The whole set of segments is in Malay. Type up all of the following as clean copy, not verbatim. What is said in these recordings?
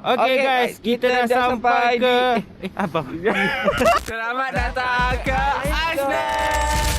Okay guys, kita dah sampai ke apa? Selamat datang ke Iceland.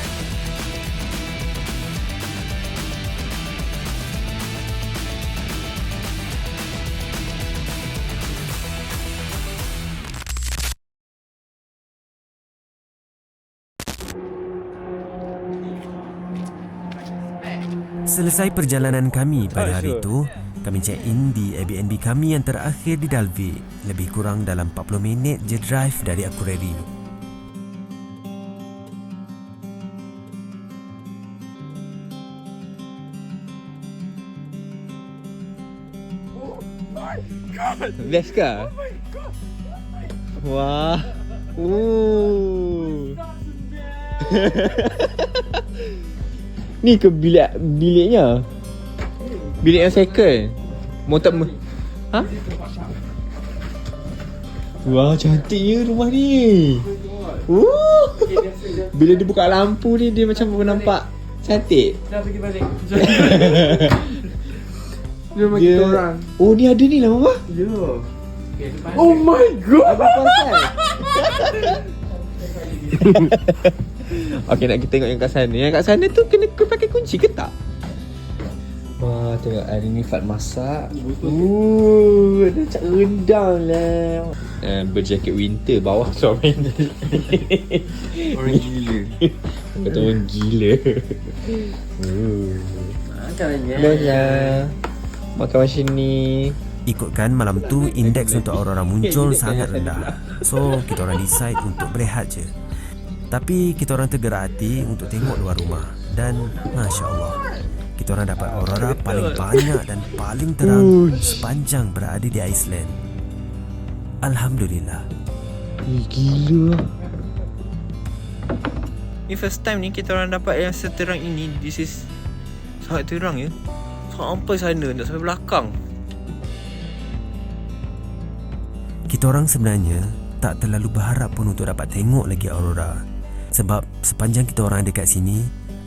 Selesai perjalanan kami pada hari itu, kami check-in di Airbnb kami yang terakhir di Dalvik. Lebih kurang dalam 40 minit je drive dari Akureyri. Best ke? Wah. Ni ke biliknya? Bilik yang second. Ha? Wah, cantiknya rumah ni. Bila dia buka lampu ni, dia macam nampak cantik. Dah pergi balik. Rumah kita orang. Oh, ni ada ni lah, Mama. Ya. Oh my god. Apa pasal? Okey, nak kita tengok yang kat sana. Yang kat sana tu kena pakai kunci ke tak? Wah, tengok hari ni Fat masak. Ada cak rendang lah. Berjaket winter, bawah suami. Orang gila. Kata orang gila. Makannya. Best lah. Makan macam ni. Ikutkan malam tu indeks untuk aurora muncul sangat rendah. So, kita orang decide untuk berehat je. Tapi kita orang tergerak hati untuk tengok luar rumah. Dan Masya Allah, kita orang dapat aurora paling banyak dan paling terang sepanjang berada di Iceland. Alhamdulillah. Gila. Ni first time ni kita orang dapat yang seterang ini. This is sangat terang ya. Sampai sana, tak sampai belakang. Kita orang sebenarnya tak terlalu berharap pun untuk dapat tengok lagi aurora. Sebab sepanjang kita orang ada kat sini,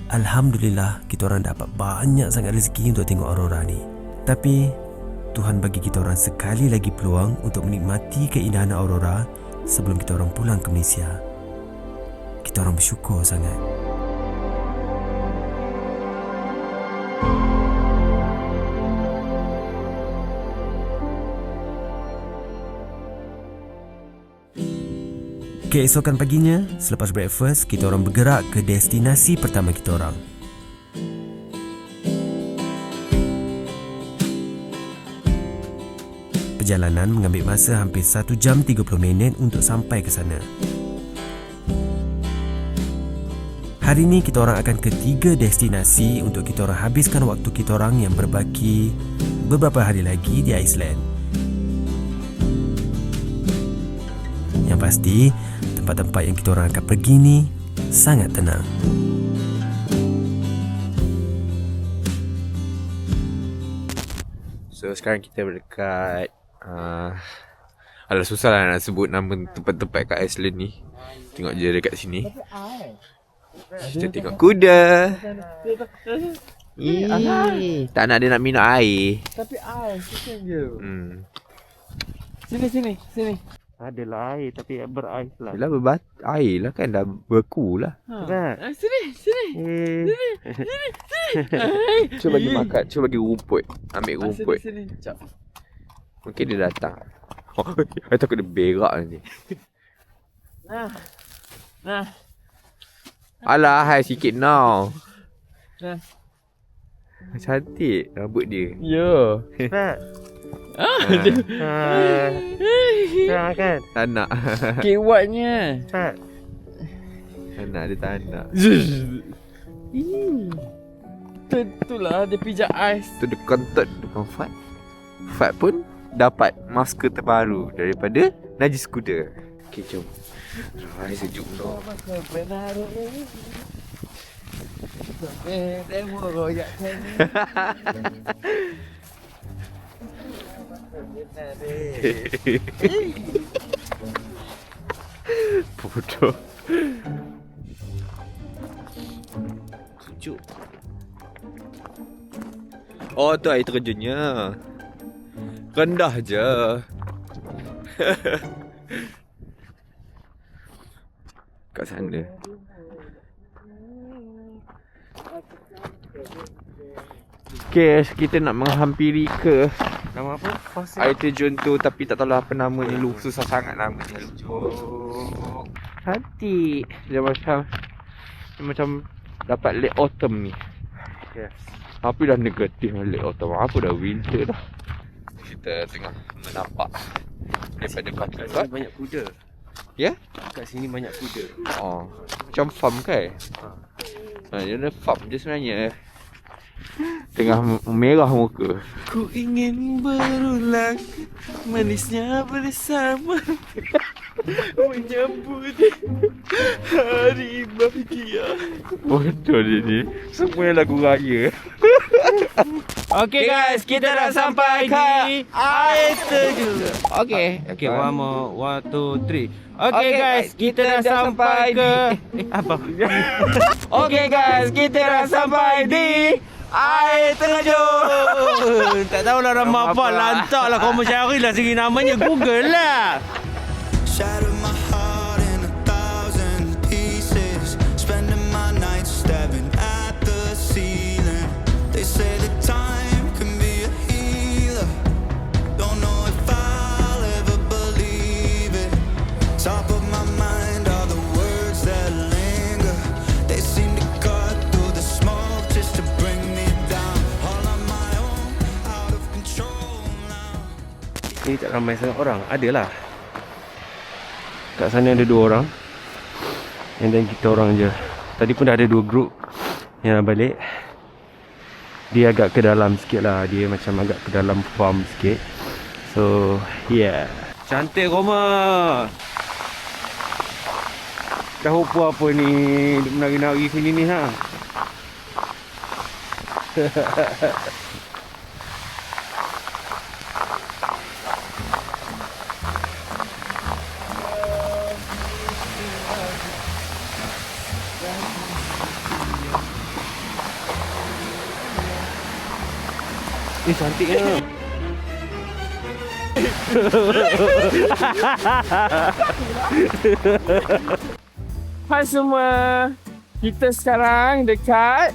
Alhamdulillah kita orang dapat banyak sangat rezeki untuk tengok aurora ni. Tapi Tuhan bagi kita orang sekali lagi peluang untuk menikmati keindahan aurora sebelum kita orang pulang ke Malaysia. Kita orang bersyukur sangat. Keesokan paginya, selepas breakfast, kita orang bergerak ke destinasi pertama kita orang. Perjalanan mengambil masa hampir 1 jam 30 minit untuk sampai ke sana. Hari ini kita orang akan ke 3 destinasi untuk kita orang habiskan waktu kita orang yang berbaki beberapa hari lagi di Iceland. Yang pasti, tempat-tempat yang kita orang akan pergi ni sangat tenang. So sekarang kita berdekat alah susah lah nak sebut nama tempat-tempat kat Iceland ni. Tengok je dekat sini. Kita tengok kuda. Tak nak dia nak minum air. Tapi ais, macam je. Sini. Adalah air tapi berais lah. Yelah air lah kan dah beku lah. Sini. Cuba bagi makan, cuba bagi rumput. Ambil rumput. Sini. Cak. Mungkin dia datang. Saya takut dia berak nanti. Nah. Alah, hai sikit now. Nah. Cantik rambut dia. Yo. Tak kan? Tak nak. Kewatnya. Tak nak, dia tak nak. Tentulah dia pijak ais. Tu dia kontot bukan Fat. Fat pun dapat masker terbaru daripada Najis Kuda. Okay, jom. Rai sejuk tu. Bodoh. Sejuk. Oh, tu air terjunnya. Rendah je. Kat sana. Okay, kita nak menghampiri ke Nama apa? air terjun tu, tapi tak tahu apa namanya. Susah sangat namanya. Cantik. Dia macam dapat late autumn ni. Yes. Tapi dah negatif late autumn. Apa dah winter dah. Kita tengah menampak daripada batu Kat kot. sini banyak kuda. Ya? Kat sini banyak kuda. Oh, macam farm kan? Dia ada farm je sebenarnya. Tengah merah muka. Ku ingin berulang manisnya bersama menyambut hari bahagia. Betul dia ni. Semua lagu raya. Okay guys, kita dah sampai di air terjun. Okay. Okay, one more, 1, 2, 3. Okay guys, kita dah sampai ke apa? Okay guys, kita dah sampai di air terjun. Tak tahulah nama apa, lantaklah kau mencarilah segi namanya, Google lah. Shattered my heart in 1,000 pieces. Spending my nights staring at the ceiling. They say that time can be a healer. Don't know if I'll ever believe it. Top of my mind are the words that linger. They seem to cut through the smoke just to bring me down. All on my own, out of control now. Ini tak ramai sangat orang. Adalah. Kat sana ada 2 orang. And then kita orang je. Tadi pun dah ada 2 group yang nak balik. Dia agak ke dalam sikit lah. Dia macam agak ke dalam farm sikit. So, yeah. Cantik Roma. Dah apa ni? Duk menari-nari sini ni ha. Ni cantiknya. Hai semua, kita sekarang dekat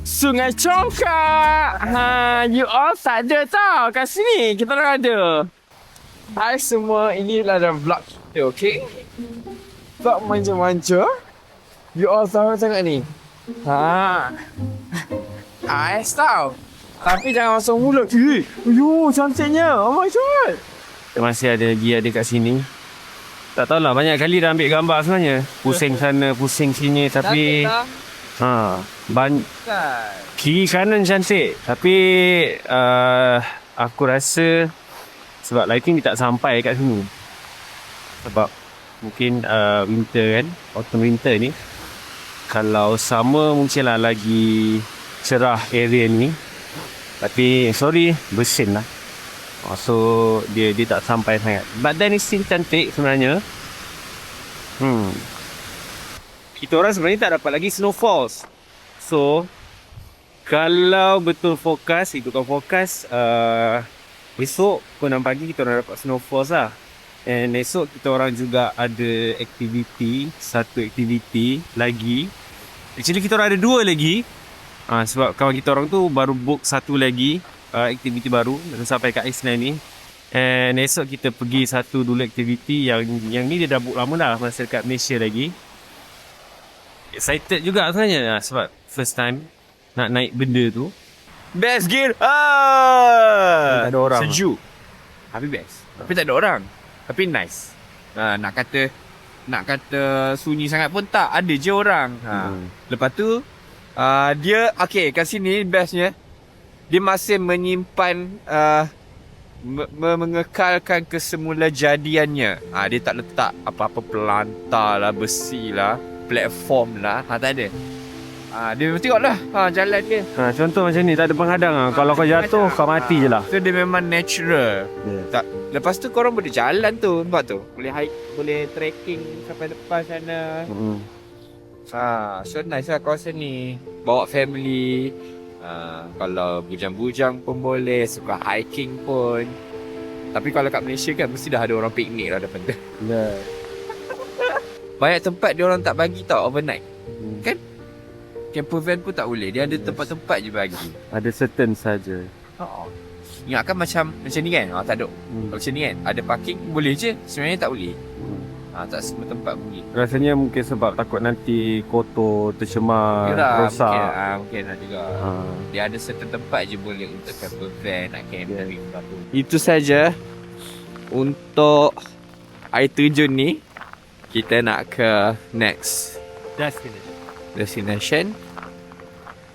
Sungai Congkak. You all tak ada tau kat sini, kita orang ada. Hai semua, inilah dalam vlog kita, okay? Vlog manja-manja. You all tahu tengok ni. Ais tau. Tapi jangan masuk mulut. Cantiknya. Oh my god. Masih ada lagi ada kat sini. Tak tahulah, banyak kali dah ambil gambar sebenarnya. Pusing sana, pusing sini, tapi kiri kanan cantik. Tapi aku rasa sebab lighting dia tak sampai kat sini. Sebab mungkin winter kan, autumn winter ni. Kalau summer mungkinlah lagi cerah area ni. Tapi sorry, bersin lah. So dia tak sampai sangat. But then it's still cantik sebenarnya. Kita orang sebenarnya tak dapat lagi snowfalls. So kalau betul fokus, ikutkan fokus, esok pukul 6 pagi kita orang dapat snowfalls lah. And esok kita orang juga ada satu aktiviti lagi. Actually kita orang ada 2 lagi. Sebab kawan kita orang tu baru book satu lagi aktiviti baru dan sampai kat Iceland ni. And esok kita pergi satu dulu aktiviti yang ni dia dah book lama dah, masa dekat Malaysia lagi. Excited juga sebenarnya sebab first time nak naik benda tu. Best gear. Tak ada orang. Sejuk. Tapi best. Tapi tak ada orang. Tapi nice. Nak kata sunyi sangat pun tak, ada je orang. Lepas tu dia kat sini bestnya dia masih menyimpan mengekalkan kesemula jadiannya. Dia tak letak apa-apa pelantar lah, besi lah, platform lah, tak ada. Dia tengok lah jalan dia. Contoh macam ni, tak ada penghadang lah. Kalau kau jatuh kau mati je lah. So dia memang natural. Tak. Lepas tu korang boleh jalan tu, nampak tu. Boleh hike, boleh trekking sampai depan sana. So nice lah kawasan ni. Bawa family. Kalau bujang-bujang pun boleh, suka hiking pun. Tapi kalau kat Malaysia kan mesti dah ada orang piknik lah depan tu. Ya. Banyak tempat dia orang tak bagi tau overnight. Kan? Camper van pun tak boleh. Dia ada tempat-tempat je bagi. Ada certain saja. Ingatkan macam ni kan? Tak ada. Macam ni kan? Ada parking boleh je. Sebenarnya tak boleh. Tak semua tempat boleh. Rasanya mungkin sebab takut nanti kotor, tercemar, rosak. Mungkin lah juga. Dia ada certain tempat je boleh untuk camper van, nak camping. Itu saja untuk air terjun ni. Kita nak ke next destination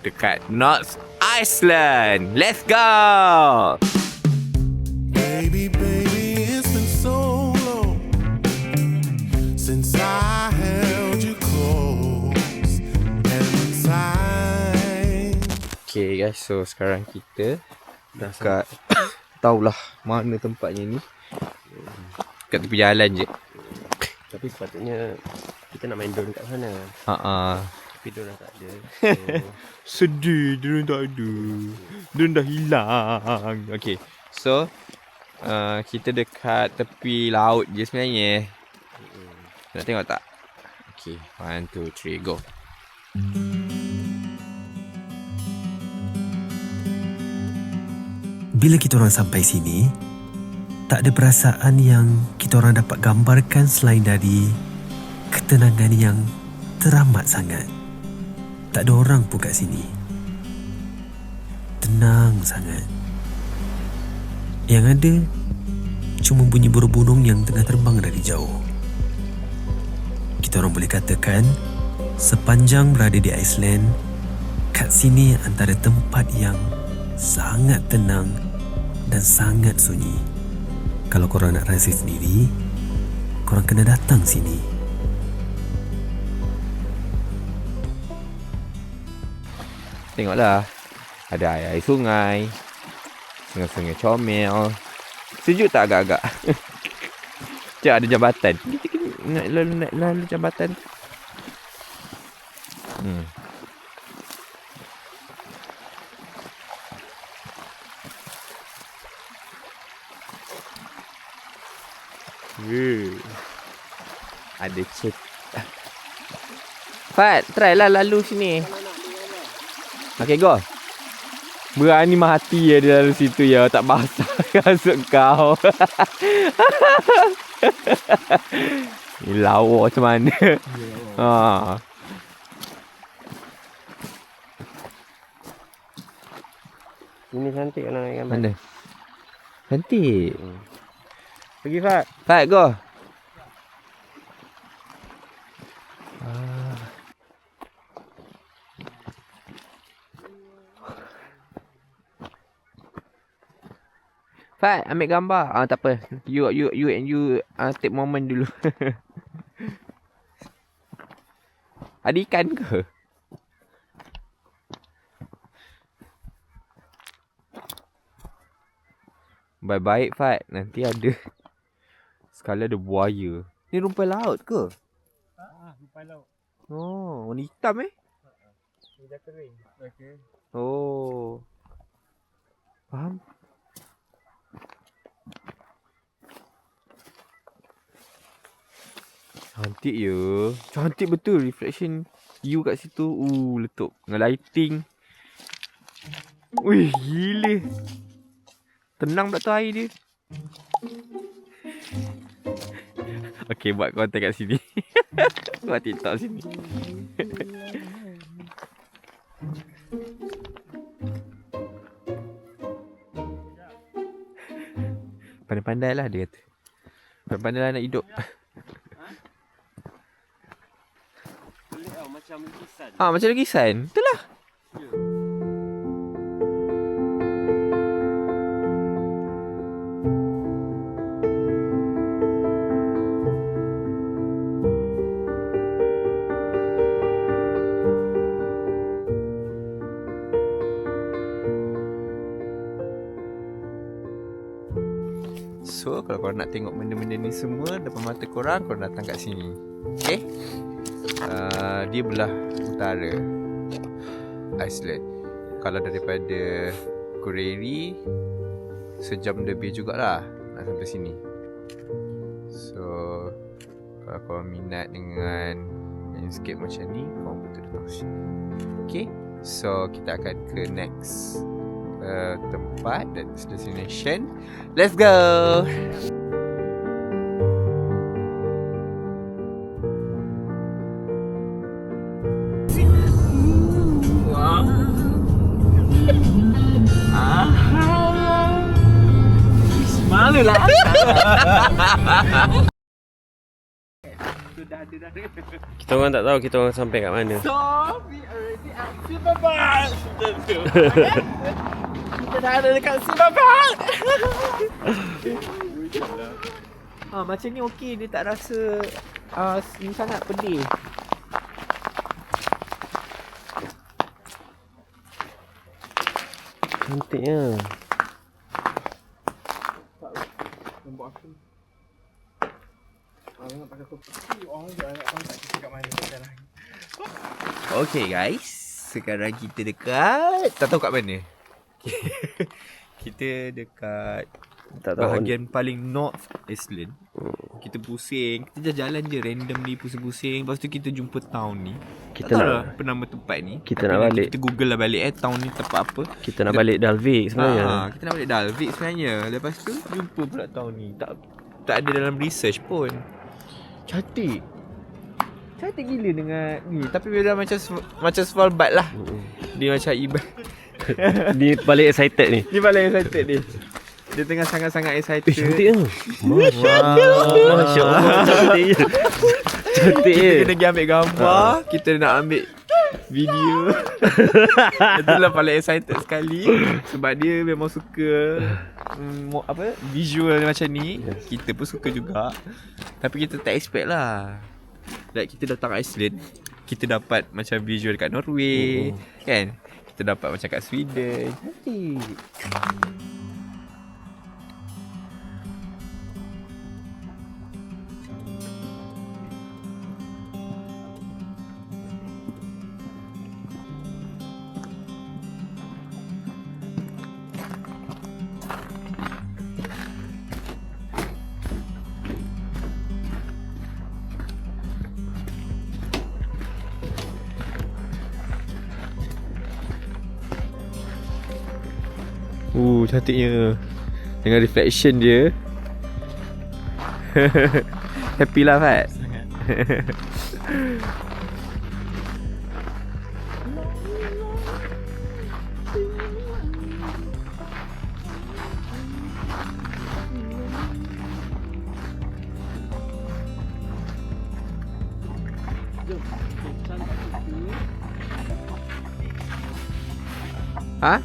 dekat North Iceland. Let's go! Baby, it's been so long since I held you close and tight. Okay guys, so sekarang kita dekat tahulah mana tempatnya ni. Kat tepi jalan je. Tapi sepatutnya kita nak main drone kat sana. Tapi drone dah tak ada. Sedih, drone tak ada. Drone dah hilang. Okay, so kita dekat tepi laut je sebenarnya. Nak tengok tak? Okay, 1, 2, 3, go. Bila kita orang sampai sini, tak ada perasaan yang kita orang dapat gambarkan selain dari ketenangan yang teramat sangat. Tak ada orang pun kat sini. Tenang sangat. Yang ada cuma bunyi burung-burung yang tengah terbang dari jauh. Kita orang boleh katakan sepanjang berada di Iceland, kat sini antara tempat yang sangat tenang dan sangat sunyi. Kalau korang nak rasa sendiri, korang kena datang sini. Tengoklah. Ada air sungai. Sungai-sungai comel. Sejuk tak agak-agak? Sekejap ada jambatan. Nak lalu jambatan. Ada cek. Fat, try lah lalu sini. Okay, go. Berani mati ya dia lalu situ ya. Tak basah kasut kau. Ni lawa macam mana. Ini cantik nak naik gambar. Mana? Cantik. Pergi Fat. Fat, go. Fat, ambil gambar. Tak apa. You take moment dulu. Ada ikan ke? Baik-baik Fat. Nanti ada. Sekali ada buaya. Ni rumpai laut ke? Rumpai laut. Oh, warna hitam Dah kering. Okey. Oh. Faham? Cantik ya. Cantik betul reflection you kat situ. Letup dengan lighting. Wih, gila. Tenang pula tu air dia. Okay, buat konten kat sini. Buat TikTok sini. Pandai-pandai lah dia kata. Pandai-pandai lah nak hidup. Macam lukisan. Macam lukisan. Itulah. So, kalau korang nak tengok benda-benda ni semua depan mata korang datang kat sini. Okay? Dia belah utara Iceland. Kalau daripada Kureri sejam lebih jugalah. nak sampai sini. So kalau korang minat dengan landscape macam ni, korang betul datang sini. Okay, so kita akan ke next tempat dan destination. Let's go. Malulah. Kita orang tak tahu kita orang sampai kat mana. So, we already at Silverback. Kita dah ada dekat Silverback. Macam ni okey, dia tak rasa ni sangat pedih. Cantiknya. Okay guys, sekarang kita dekat, tak tahu kat mana. Kita dekat Tak tahu. bahagian paling north Iceland. Kita pusing, kita jalan je randomly pusing-pusing. Lepas tu kita jumpa town ni. Kita tak tahu nak- lah apa nama tempat ni. kita Tapi nak nanti balik. Kita google lah balik town ni tempat apa. Kita nak balik Dalvik sebenarnya. Kita nak balik Dalvik sebenarnya. Lepas tu jumpa pula town ni. Tak ada dalam research pun. Cantik. Cantik gila dengan ni. Tapi dia macam Svalbard lah. Dia macam Ni paling excited ni. Dia paling excited ni. Dia tengah sangat-sangat excited. Cantik tu. Masya Allah. Cantik je. Cantik je. Kita kena ambil gambar. Kita nak ambil video. Itulah paling excited sekali. Sebab dia memang suka visual macam ni. Kita pun suka juga. Tapi kita tak expect lah. Like kita datang Iceland, kita dapat macam visual dekat Norway, kan? Kita dapat macam kat Sweden. Cantik. Cantiknya. Dengan reflection dia. Happy lah Fat. Ha?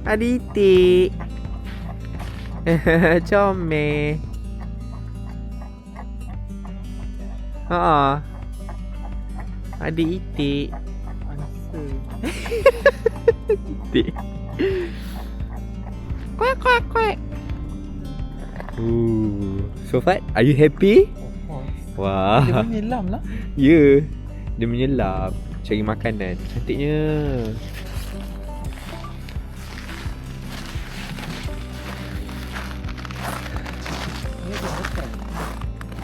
Adik itik. Comel. Adik itik. Itik. Kuek kuek kuek. So Fat, are you happy? Wah. Dia menyelam lah. Ya. Dia menyelam cari makanan. Cantiknya.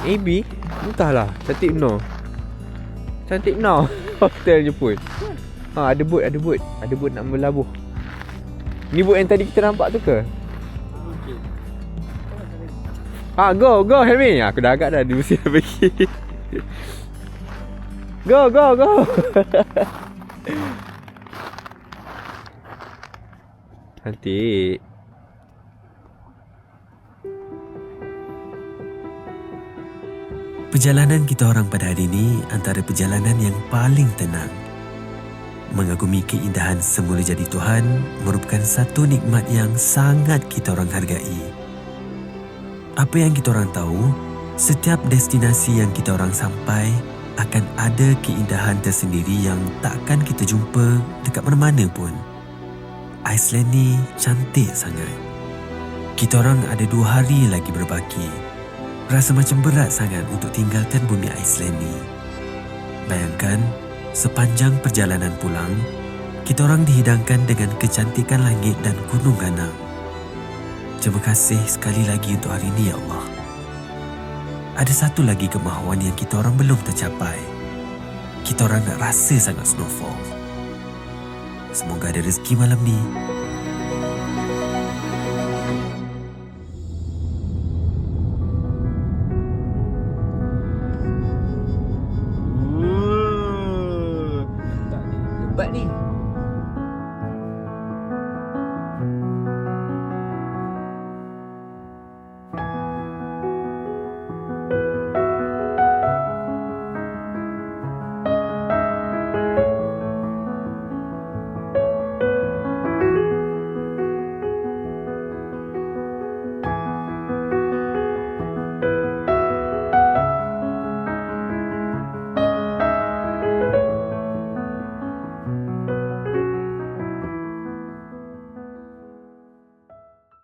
AB? Entahlah. Cantik no. Cantik no. Hotelnya pun. Ada boat. Ada boat nak berlabuh. Ni boat yang tadi kita nampak tu ke? Go Helmi. Aku dah agak dah. Dia mesti dah pergi. Go Cantik. Perjalanan kita orang pada hari ini antara perjalanan yang paling tenang. Mengagumi keindahan semula jadi Tuhan merupakan satu nikmat yang sangat kita orang hargai. Apa yang kita orang tahu, setiap destinasi yang kita orang sampai akan ada keindahan tersendiri yang takkan kita jumpa dekat mana-mana pun. Iceland ni cantik sangat. Kita orang ada 2 hari lagi berbaki. Rasa macam berat sangat untuk tinggalkan bumi Iceland ni. Bayangkan, sepanjang perjalanan pulang, kita orang dihidangkan dengan kecantikan langit dan gunung ganang. Terima kasih sekali lagi untuk hari ini ya Allah. Ada satu lagi kemahuan yang kita orang belum tercapai. Kita orang nak rasa sangat snowfall. Semoga ada rezeki malam ni.